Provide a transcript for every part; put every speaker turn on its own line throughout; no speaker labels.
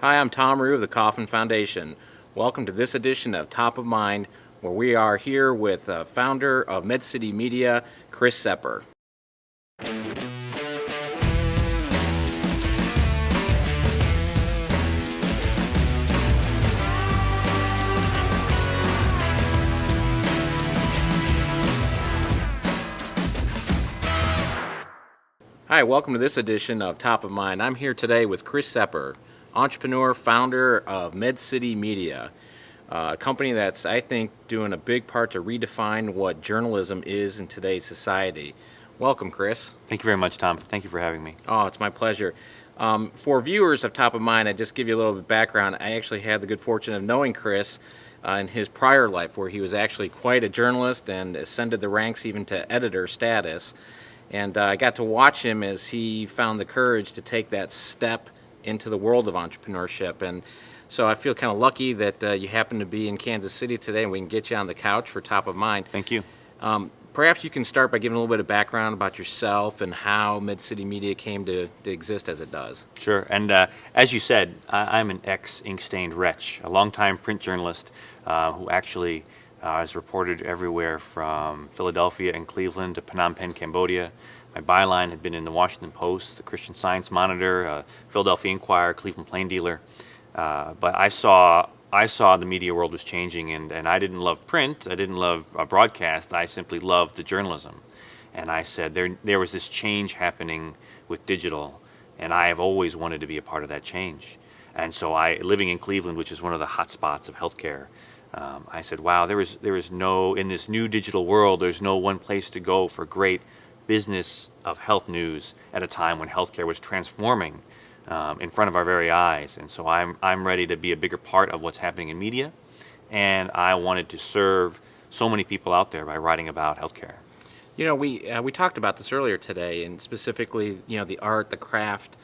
Hi, I'm Thom Ruhe of the Kauffman Foundation. Welcome to this edition of Top of Mind, where we are here with founder of MedCity Media, Chris Seper. Hi, welcome to this edition of Top of Mind. I'm here today with Chris Seper, entrepreneur, founder of MedCity Media, a company that's, I think, doing a big part to redefine what journalism is in today's society. Welcome, Chris.
Thank you very much, Tom. Thank you for having me.
Oh, it's my pleasure. For viewers of Top of Mind, I just give you a little bit of background. I actually had the good fortune of knowing Chris in his prior life, where he was actually quite a journalist and ascended the ranks even to editor status. And I got to watch him as he found the courage to take that step into the world of entrepreneurship. And so I feel kind of lucky that you happen to be in Kansas City today and we can get you on the couch for Top of Mind.
Thank you.
Perhaps you can start by giving a little bit of background about yourself and how MedCity Media came to exist as it does.
Sure. And as you said, I'm an ex-ink-stained wretch, a longtime print journalist who actually is reported everywhere from Philadelphia and Cleveland to Phnom Penh, Cambodia. My byline had been in the Washington Post, the Christian Science Monitor, Philadelphia Inquirer, Cleveland Plain Dealer. But I saw the media world was changing, and I didn't love print. I didn't love broadcast. I simply loved the journalism. And I said there was this change happening with digital, and I have always wanted to be a part of that change. And so living in Cleveland, which is one of the hot spots of healthcare, I said, wow, there is no, in this new digital world, there's no one place to go for great business of health news at a time when healthcare was transforming in front of our very eyes. And so I'm ready to be a bigger part of what's happening in media, and I wanted to serve so many people out there by writing about healthcare.
You know, we talked about this earlier today, and specifically, you know, the art, the craft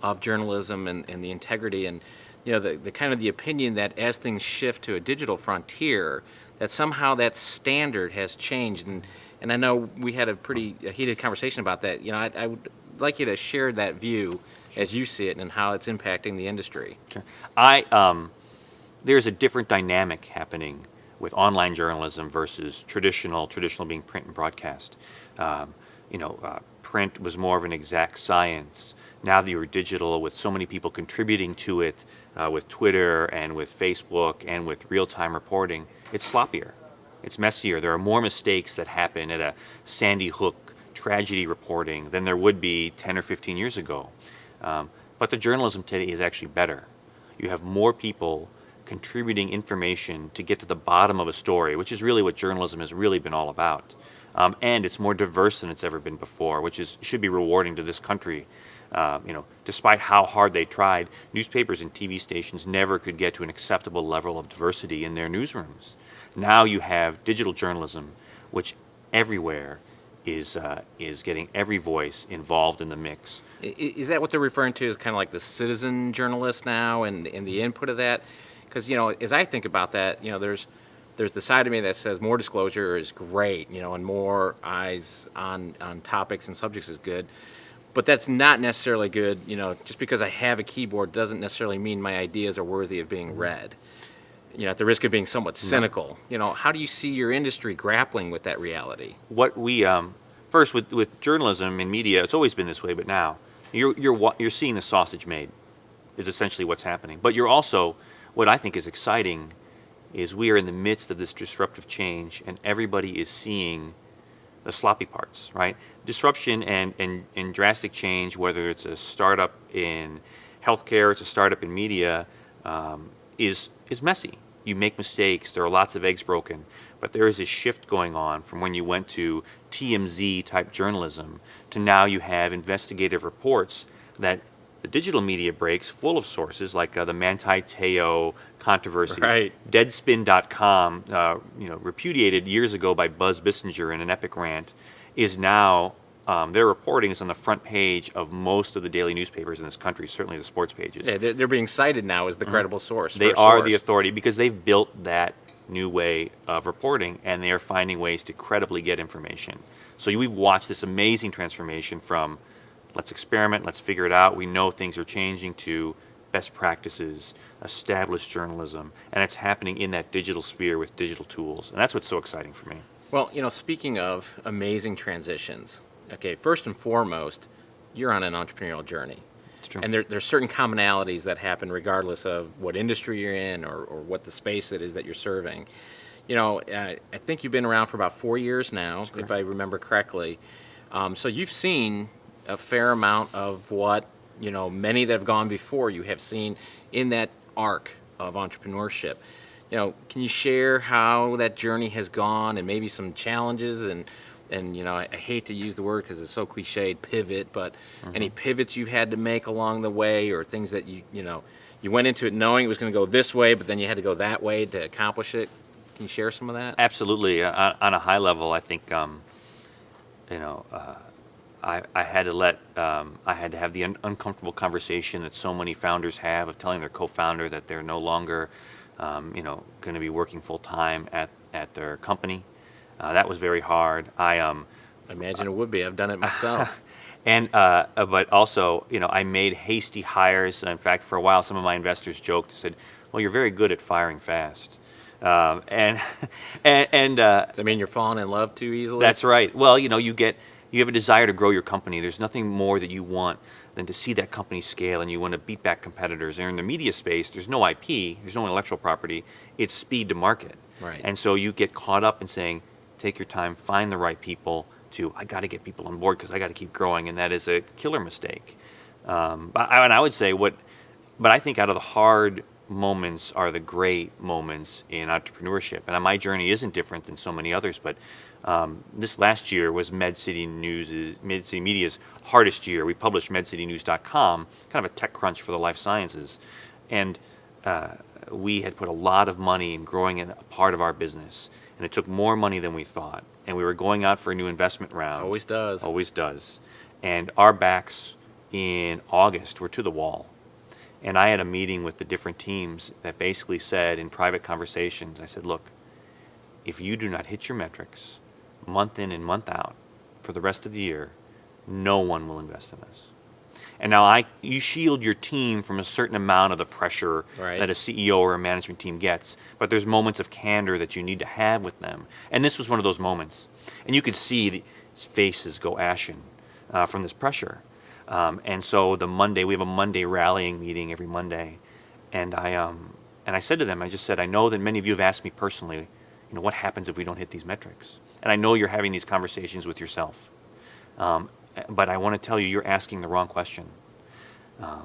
of journalism and the integrity and, you know, the kind of the opinion that as things shift to a digital frontier, that somehow that standard has changed. And I know we had a pretty heated conversation about that. You know, I would like you to share that view as you see it and how it's impacting the industry.
Sure. There's a different dynamic happening with online journalism versus traditional being print and broadcast. Print was more of an exact science. Now that you're digital, with so many people contributing to it, with Twitter and with Facebook and with real-time reporting, it's sloppier. It's messier. There are more mistakes that happen at a Sandy Hook tragedy reporting than there would be 10 or 15 years ago. But the journalism today is actually better. You have more people contributing information to get to the bottom of a story, which is really what journalism has really been all about. And it's more diverse than it's ever been before, which should be rewarding to this country. Despite how hard they tried, newspapers and TV stations never could get to an acceptable level of diversity in their newsrooms. Now you have digital journalism, which everywhere is getting every voice involved in the mix.
Is that what they're referring to as kind of like the citizen journalist now and the input of that? Because, you know, as I think about that, you know, there's the side of me that says more disclosure is great, you know, and more eyes on topics and subjects is good. But that's not necessarily good, you know, just because I have a keyboard doesn't necessarily mean my ideas are worthy of being read. You know, at the risk of being somewhat cynical, you know, how do you see your industry grappling with that reality?
What we first with journalism and media, it's always been this way, but now you're seeing the sausage made, is essentially what's happening. But you're also, what I think is exciting, is we are in the midst of this disruptive change, and everybody is seeing the sloppy parts, right? Disruption and drastic change, whether it's a startup in healthcare, it's a startup in media, is messy. You make mistakes. There are lots of eggs broken. But there is a shift going on from when you went to TMZ type journalism to now you have investigative reports that the digital media breaks full of sources like the Manti Te'o controversy.
Right.
Deadspin.com, repudiated years ago by Buzz Bissinger in an epic rant, is now, their reporting is on the front page of most of the daily newspapers in this country, certainly the sports pages.
Yeah, they're being cited now as the credible source.
They are the authority because they've built that new way of reporting, and they are finding ways to credibly get information. So we've watched this amazing transformation from let's experiment, let's figure it out, we know things are changing, to best practices, established journalism, and it's happening in that digital sphere with digital tools. And that's what's so exciting for me.
Well, speaking of amazing transitions, okay, first and foremost, you're on an entrepreneurial journey.
It's true.
And there's certain commonalities that happen regardless of what industry you're in or what the space it is that you're serving. I think you've been around for about 4 years now, if I remember correctly. So you've seen a fair amount of what, many that have gone before you have seen in that arc of entrepreneurship. Can you share how that journey has gone and maybe some challenges and I hate to use the word because it's so cliched, pivot, but any pivots you've had to make along the way or things that you went into it knowing it was going to go this way, but then you had to go that way to accomplish it. Can you share some of that?
Absolutely. On a high level, I think, I had to have the uncomfortable conversation that so many founders have of telling their co-founder that they're no longer, going to be working full time at their company. That was very hard. I
imagine it would be. I've done it myself.
And but also, I made hasty hires. In fact, for a while, some of my investors joked, said, "Well, you're very good at firing fast." And
Does that mean you're falling in love too easily?
That's right. Well, you have a desire to grow your company. There's nothing more that you want than to see that company scale, and you want to beat back competitors. And in the media space, there's no IP, there's no intellectual property. It's speed to market.
Right.
And so you get caught up in saying, take your time, find the right people. I got to get people on board because I got to keep growing, and that is a killer mistake. And I would say but I think out of the hard moments are the great moments in entrepreneurship. And my journey isn't different than so many others, but this last year was MedCity Media's hardest year. We published MedCityNews.com, kind of a tech crunch for the life sciences. And we had put a lot of money in growing a part of our business. And it took more money than we thought. And we were going out for a new investment round.
Always does.
Always does. And our backs in August were to the wall. And I had a meeting with the different teams that basically said in private conversations, I said, look, if you do not hit your metrics month in and month out for the rest of the year, no one will invest in us. And now you shield your team from a certain amount of the pressure that a CEO or a management team gets, but there's moments of candor that you need to have with them. And this was one of those moments. And you could see the faces go ashen from this pressure. And so we have a Monday rallying meeting every Monday. And I said to them, I just said, I know that many of you have asked me personally, what happens if we don't hit these metrics? And I know you're having these conversations with yourself. But I want to tell you, you're asking the wrong question.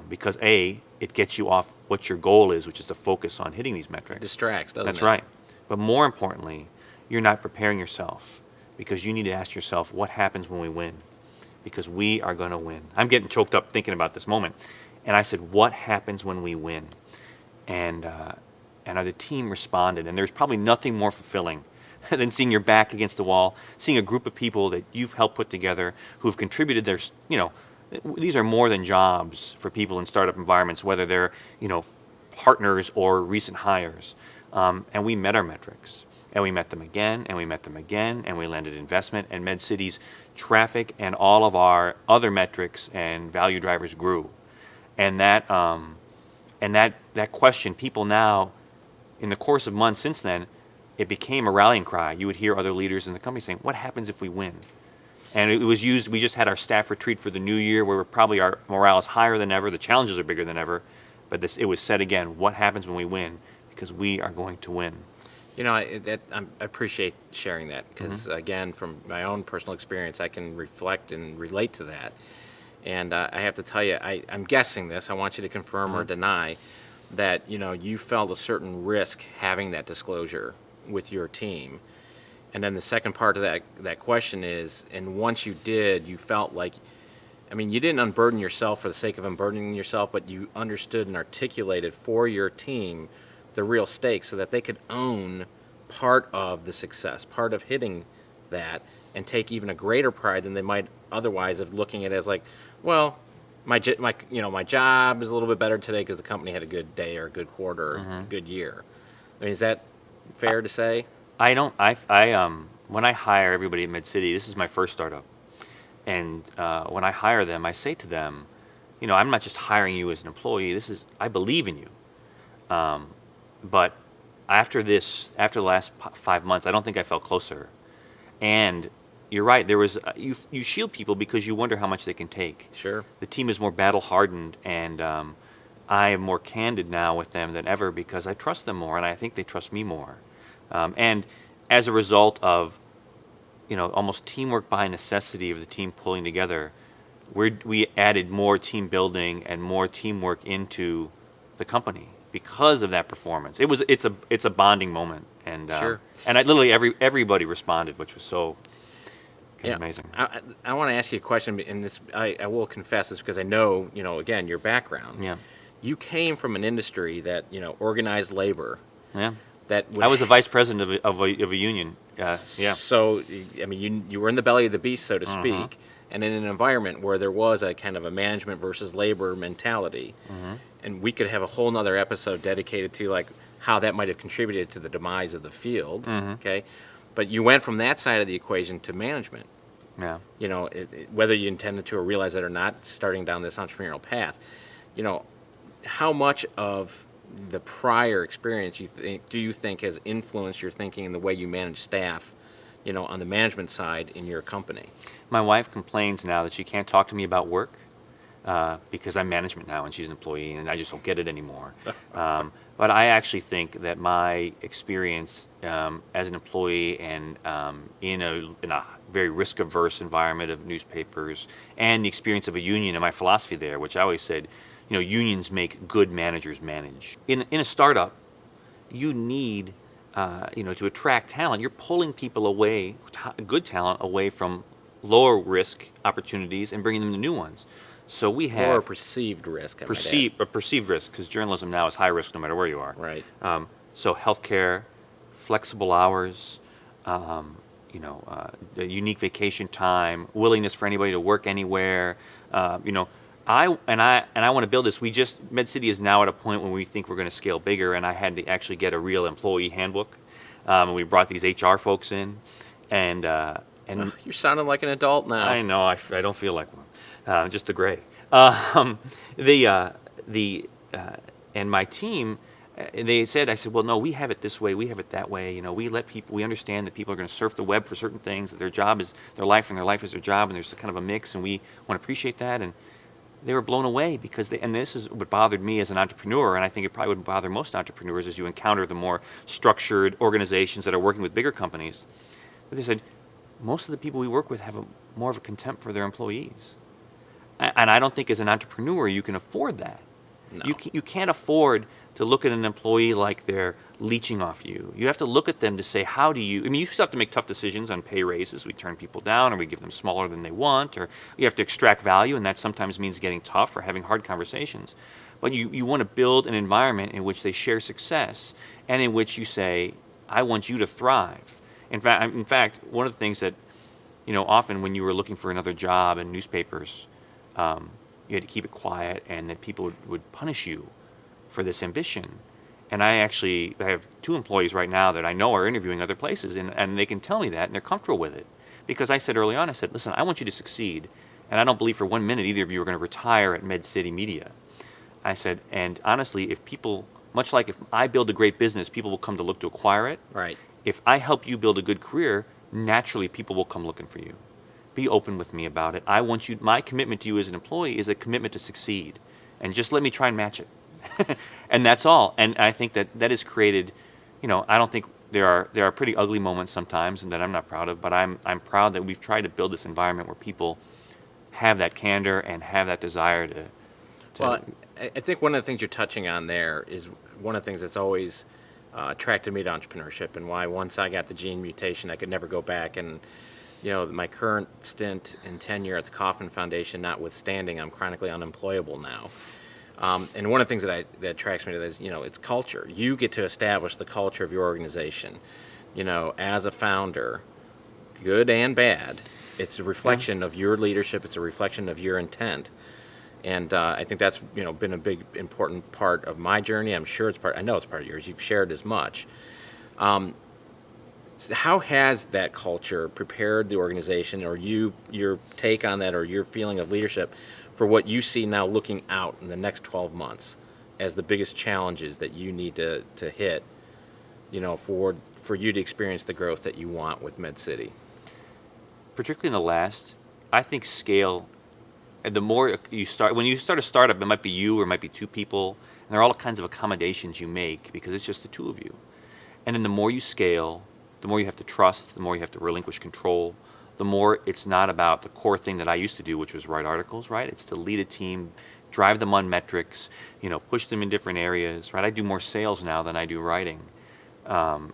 Because it gets you off what your goal is, which is to focus on hitting these metrics.
It distracts, doesn't it?
That's right. But more importantly, you're not preparing yourself because you need to ask yourself, what happens when we win? Because we are going to win. I'm getting choked up thinking about this moment. And I said, what happens when we win? And the team responded. And there's probably nothing more fulfilling than seeing your back against the wall, seeing a group of people that you've helped put together who've contributed their, these are more than jobs for people in startup environments, whether they're, partners or recent hires. And we met our metrics. And we met them again, and we met them again, and we landed investment, and MedCity's traffic and all of our other metrics and value drivers grew. And that question, people now, in the course of months since then, it became a rallying cry. You would hear other leaders in the company saying, what happens if we win? And it was used, we just had our staff retreat for the new year where our morale is higher than ever, the challenges are bigger than ever, but it was said again, what happens when we win? Because we are going to win.
I appreciate sharing that because, again, from my own personal experience, I can reflect and relate to that. And I have to tell you, I'm guessing this. I want you to confirm or deny that, you felt a certain risk having that disclosure with your team. And then the second part of that question is, and once you did, you felt like, you didn't unburden yourself for the sake of unburdening yourself, but you understood and articulated for your team the real stakes so that they could own part of the success, part of hitting that, and take even a greater pride than they might otherwise of looking at it as like, well, my job is a little bit better today because the company had a good day or a good quarter or a good year. Is that fair to say? When I hire everybody at MedCity, this is my first startup, and when I hire them, I say to them,
I'm not just hiring you as an employee. I believe in you. But after the last 5 months, I don't think I felt closer. And you're right. There was you shield people because you wonder how much they can take.
Sure.
The team is more battle hardened, and I am more candid now with them than ever because I trust them more, and I think they trust me more. And as a result of almost teamwork by necessity of the team pulling together, we added more team building and more teamwork into the company because of that performance. It's a bonding moment, and
Sure.
and literally everybody responded, which was so amazing.
I want to ask you a question, and this I will confess this because I know again your background.
Yeah,
You came from an industry that organized labor.
yeah.
That would
I was a vice president of a union. Yeah.
So I mean, you were in the belly of the beast, so to speak, and in an environment where there was a kind of a management versus labor mentality, and we could have a whole nother episode dedicated to like how that might have contributed to the demise of the field. Okay, but you went from that side of the equation to management.
Yeah.
Whether you intended to or realize it or not, starting down this entrepreneurial path, how much of the prior experience do you think has influenced your thinking and the way you manage staff, on the management side in your company?
My wife complains now that she can't talk to me about work because I'm management now and she's an employee, and I just don't get it anymore. But I actually think that my experience as an employee and in a very risk-averse environment of newspapers, and the experience of a union and my philosophy there, which I always said, unions make good managers manage. In a startup, you need, to attract talent. You're pulling people away, good talent, away from lower risk opportunities and bringing them to new ones. So we have
Or perceived risk.
perceived risk, because journalism now is high risk no matter where you are.
Right.
So healthcare, flexible hours, the unique vacation time, willingness for anybody to work anywhere. I want to build this. MedCity is now at a point when we think we're going to scale bigger, and I had to actually get a real employee handbook. And we brought these HR folks in, and
You're sounding like an adult now.
I know I don't feel like one, just a gray. And my team, I said, well, no, we have it this way, we have it that way. We understand that people are going to surf the web for certain things, that their job is their life and their life is their job, and there's kind of a mix, and we want to appreciate that. And they were blown away because and this is what bothered me as an entrepreneur, and I think it probably would bother most entrepreneurs as you encounter the more structured organizations that are working with bigger companies. But they said, most of the people we work with have more of a contempt for their employees. And I don't think as an entrepreneur you can afford that.
No.
You can't afford to look at an employee like they're leeching off you. You have to look at them to say, you still have to make tough decisions on pay raises. We turn people down, or we give them smaller than they want, or you have to extract value, and that sometimes means getting tough or having hard conversations. But you want to build an environment in which they share success, and in which you say, I want you to thrive. In fact, one of the things that, often when you were looking for another job in newspapers, you had to keep it quiet, and that people would punish you for this ambition. And I have 2 employees right now that I know are interviewing other places, and they can tell me that, and they're comfortable with it. Because I said early on, listen, I want you to succeed, and I don't believe for 1 minute either of you are going to retire at MedCity Media. I said, and honestly, if people, much like if I build a great business, people will come to look to acquire it.
Right.
If I help you build a good career, naturally people will come looking for you. Be open with me about it. My commitment to you as an employee is a commitment to succeed, and just let me try and match it. And that's all. And I think that has created, I don't think there are pretty ugly moments sometimes, and that I'm not proud of, but I'm proud that we've tried to build this environment where people have that candor and have that desire to.
Well, I think one of the things you're touching on there is one of the things that's always attracted me to entrepreneurship, and why once I got the gene mutation, I could never go back. And my current stint and tenure at the Kauffman Foundation notwithstanding, I'm chronically unemployable now. And one of the things that attracts me to this, it's culture. You get to establish the culture of your organization. As a founder, good and bad, it's a reflection of your leadership. It's a reflection of your intent. And I think that's been a big important part of my journey. I know it's part of yours. You've shared as much. How has that culture prepared the organization, or your take on that, or your feeling of leadership, for what you see now looking out in the next 12 months as the biggest challenges that you need to hit, for you to experience the growth that you want with MedCity?
Particularly in the last, I think scale, and the more you start, when you start a startup, it might be you or it might be two people, and there are all kinds of accommodations you make because it's just the two of you. And then the more you scale, the more you have to trust, the more you have to relinquish control, the more it's not about the core thing that I used to do, which was write articles, right? It's to lead a team, drive them on metrics, push them in different areas, right? I do more sales now than I do writing. And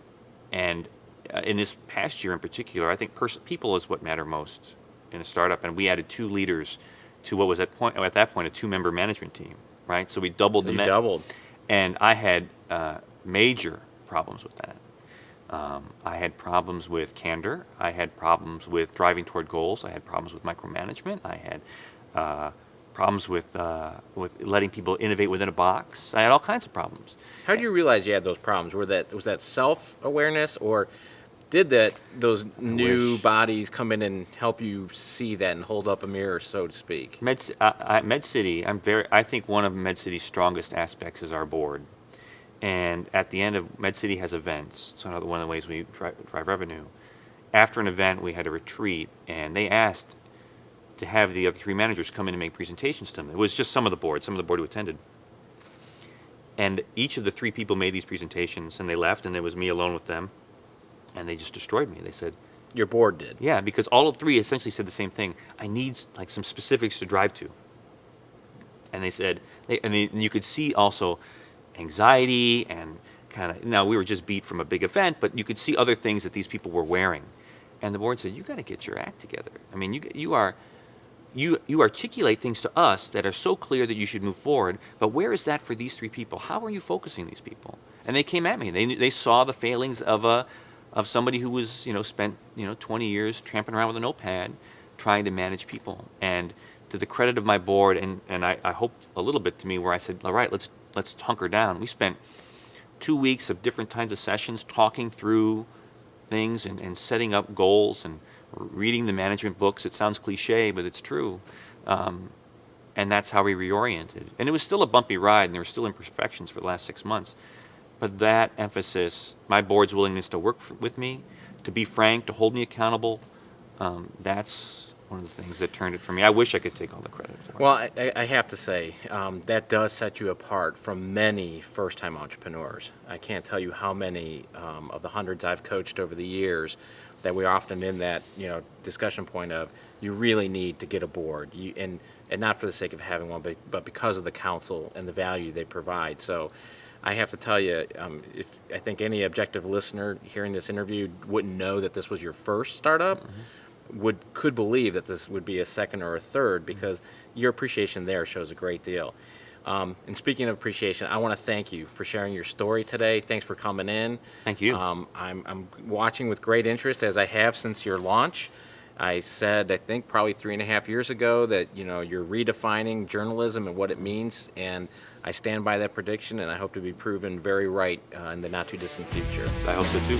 in this past year in particular, I think people is what matter most in a startup. And we added 2 leaders to what was at that point a 2-member management team, right? So we doubled
So you doubled.
And I had major problems with that. I had problems with candor. I had problems with driving toward goals. I had problems with micromanagement. I had problems with letting people innovate within a box. I had all kinds of problems.
How did you realize you had those problems? Was that self-awareness, or did those new bodies come in and help you see that and hold up a mirror, so to speak?
MedCity, I think one of MedCity's strongest aspects is our board. And at the end of MedCity has events. It's one of the ways we drive revenue. After an event, we had a retreat, and they asked to have the other 3 managers come in and make presentations to them. It was just some of the board who attended. And each of the 3 people made these presentations, and they left, and it was me alone with them, and they just destroyed me. They said,
Your board did?
Yeah, because all of 3 essentially said the same thing. I need some specifics to drive to. And they said, and you could see also anxiety and now we were just beat from a big event, but you could see other things that these people were wearing. And the board said, you got to get your act together. I mean, you articulate things to us that are so clear that you should move forward, but where is that for these 3 people? How are you focusing these people? And they came at me. They saw the failings of somebody who was, spent, 20 years tramping around with a notepad trying to manage people. And to the credit of my board, and I hope a little bit to me, where I said, all right, let's hunker down. We spent 2 weeks of different kinds of sessions talking through things and setting up goals and reading the management books. It sounds cliche, but it's true. And that's how we reoriented. And it was still a bumpy ride, and there were still imperfections for the last 6 months. But that emphasis, my board's willingness to work with me, to be frank, to hold me accountable, that's one of the things that turned it for me. I wish I could take all the credit for it.
Well, I have to say, that does set you apart from many first-time entrepreneurs. I can't tell you how many of the hundreds I've coached over the years that we're often in that discussion point of you really need to get a board, and not for the sake of having one, but because of the counsel and the value they provide. So I have to tell you, if I think any objective listener hearing this interview wouldn't know that this was your first startup, could believe that this would be a second or a third, because your appreciation there shows a great deal. And speaking of appreciation, I want to thank you for sharing your story today. Thanks for coming in.
Thank you.
I'm watching with great interest, as I have since your launch. I said, I think probably 3.5 years ago, that you're redefining journalism and what it means, and I stand by that prediction, and I hope to be proven very right in the not too distant future.
I hope so too.